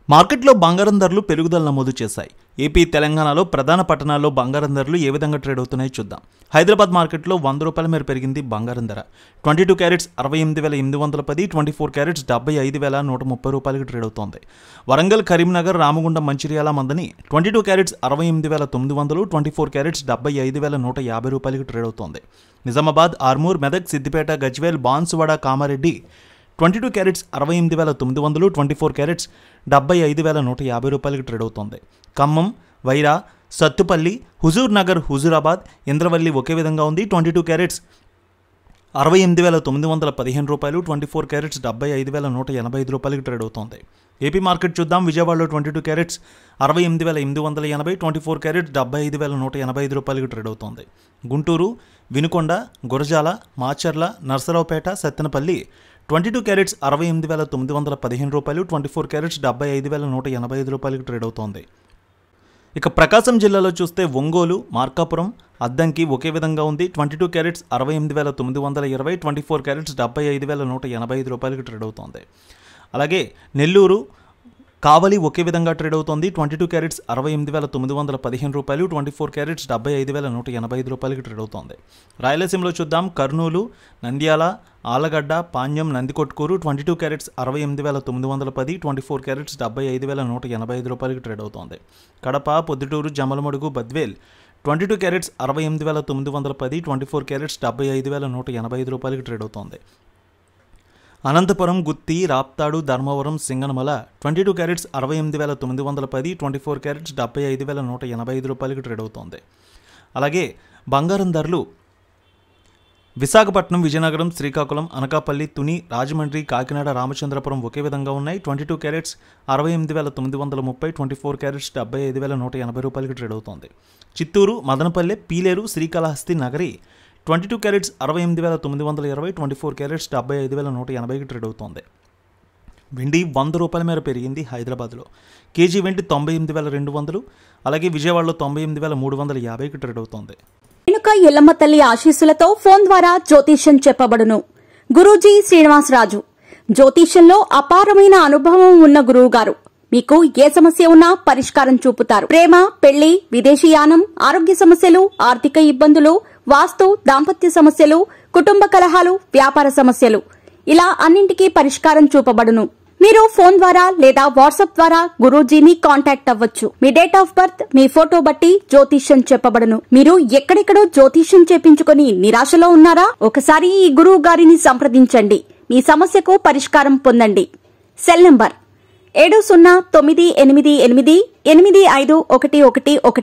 మార్కెట్లో బంగారం ధరలు పెరుగుదల నమోదు చేశాయి. ఏపీ, తెలంగాణలో ప్రధాన పట్టణాల్లో బంగారం ధరలు ఏ విధంగా ట్రేడ్ అవుతున్నాయో చూద్దాం. హైదరాబాద్ మార్కెట్లో ₹100 మేర పెరిగింది బంగారం ధర. 22 క్యారెట్స్ 68,810, 24 క్యారెట్స్ 75,130 ట్రేడ్ అవుతోంది. వరంగల్, కరీంనగర్, రామగుండం, మంచిర్యాల, మందని 22 క్యారెట్స్ 68,900, 24 క్యారెట్స్ 75,150 ట్రేడ్ అవుతోంది. Nizamabad, Armoor, Medak, Siddipet, Gajwel, Banswada, Kamareddy 22 carats 68,900, 24 carats 75,150 trade అవుతోంది. ఖమ్మం, వైరా, సత్తుపల్లి, హుజూర్ నగర్, హుజూరాబాద్, ఇంద్రవల్లి ఒకే విధంగా ఉంది. 22 క్యారెట్స్ 68,915 రూపాయలు, 24 క్యారెట్స్ 75,185 ట్రేడ్ అవుతోంది. ఏపీ మార్కెట్ చూద్దాం. విజయవాడలో 22 క్యారెట్స్ 68,880, 24 క్యారెట్స్ 75,185 ట్రేడ్ అవుతోంది. గుంటూరు, వినుకొండ, గురజాల, మాచర్ల, నర్సరావుపేట, సత్తెనపల్లి 22 క్యారెట్స్ 68,915 రూపాయలు, 24 క్యారెట్స్ 75,185 ట్రేడ్ అవుతోంది. ఇక ప్రకాశం జిల్లాలో చూస్తే ఒంగోలు, మార్కాపురం, అద్దంకి ఒకే విధంగా ఉంది. 22 క్యారెట్స్ 68,920, 24 క్యారెట్స్ 75,185 ట్రేడ్ అవుతోంది. అలాగే నెల్లూరు, కావలి ఒకే విధంగా ట్రేడ్ అవుతోంది. 22 క్యారెట్స్ 68,915 రూపాయలు, 24 క్యారెట్స్ 75,185 ట్రేడ్ అవుతోంది. రాయలసీమలో చూద్దాం. Kurnool, Nandyal, Allagadda, Panyam, Nandikotkur 22 carats 68,910, 24 carats 75,185 trade అవుతోంది. Kadapa, Proddatur, Jammalamadugu, Badvel 22 carats 68,910, 24 carats 75,185 trade అవుతోంది. Anantapur, Gooty, Raptadu, Dharmavaram, Singanamala 22 carats 68,910, 24 carats 75,185 trade అవుతోంది. అలాగే బంగారం ధరలు విశాఖపట్నం, విజయనగరం, శ్రీకాకుళం, అనకాపల్లి, తుని, రాజమండ్రి, కాకినాడ, రామచంద్రపురం ఒకే విధంగా ఉన్నాయి. 22 క్యారెట్స్ 68,930, 24 క్యారెట్స్ 75,180 ట్రేడ్ అవుతోంది. Chittoor, Madanapalle, Piler, Srikalahasti, Nagari 22 carats 68,920, 24 carats 75,180 trade అవుతోంది. వెండి ₹100 మేర పెరిగింది హైదరాబాద్లో. కేజీ వెండి 98,200, అలాగే విజయవాడలో 98,350 ట్రేడ్ అవుతోంది. రేణుక ఎల్లమ్మ తల్లి ఆశీస్సులతో ఫోన్ ద్వారా జ్యోతిష్యం చెప్పబడును. గురూజీ శ్రీనివాసరాజు. జ్యోతిష్యంలో అపారమైన అనుభవం ఉన్న గురువు గారు మీకు ఏ సమస్య ఉన్నా పరిష్కారం చూపుతారు. ప్రేమ, పెళ్లి, విదేశీయానం, ఆరోగ్య సమస్యలు, ఆర్థిక ఇబ్బందులు, వాస్తు, దాంపత్య సమస్యలు, కుటుంబ కలహాలు, వ్యాపార సమస్యలు, ఇలా అన్నింటికీ పరిష్కారం చూపబడును. మీరు ఫోన్ ద్వారా లేదా వాట్సాప్ ద్వారా గురూజీని కాంటాక్ట్ అవ్వచ్చు. మీ డేట్ ఆఫ్ బర్త్, మీ ఫోటో బట్టి జ్యోతిష్యం చెప్పబడును. మీరు ఎక్కడెక్కడో జ్యోతిష్యం చేపించుకుని నిరాశలో ఉన్నారా? ఒకసారి ఈ గురువు గారిని సంప్రదించండి. మీ సమస్యకు పరిష్కారం పొందండి. Cell number 709888851111.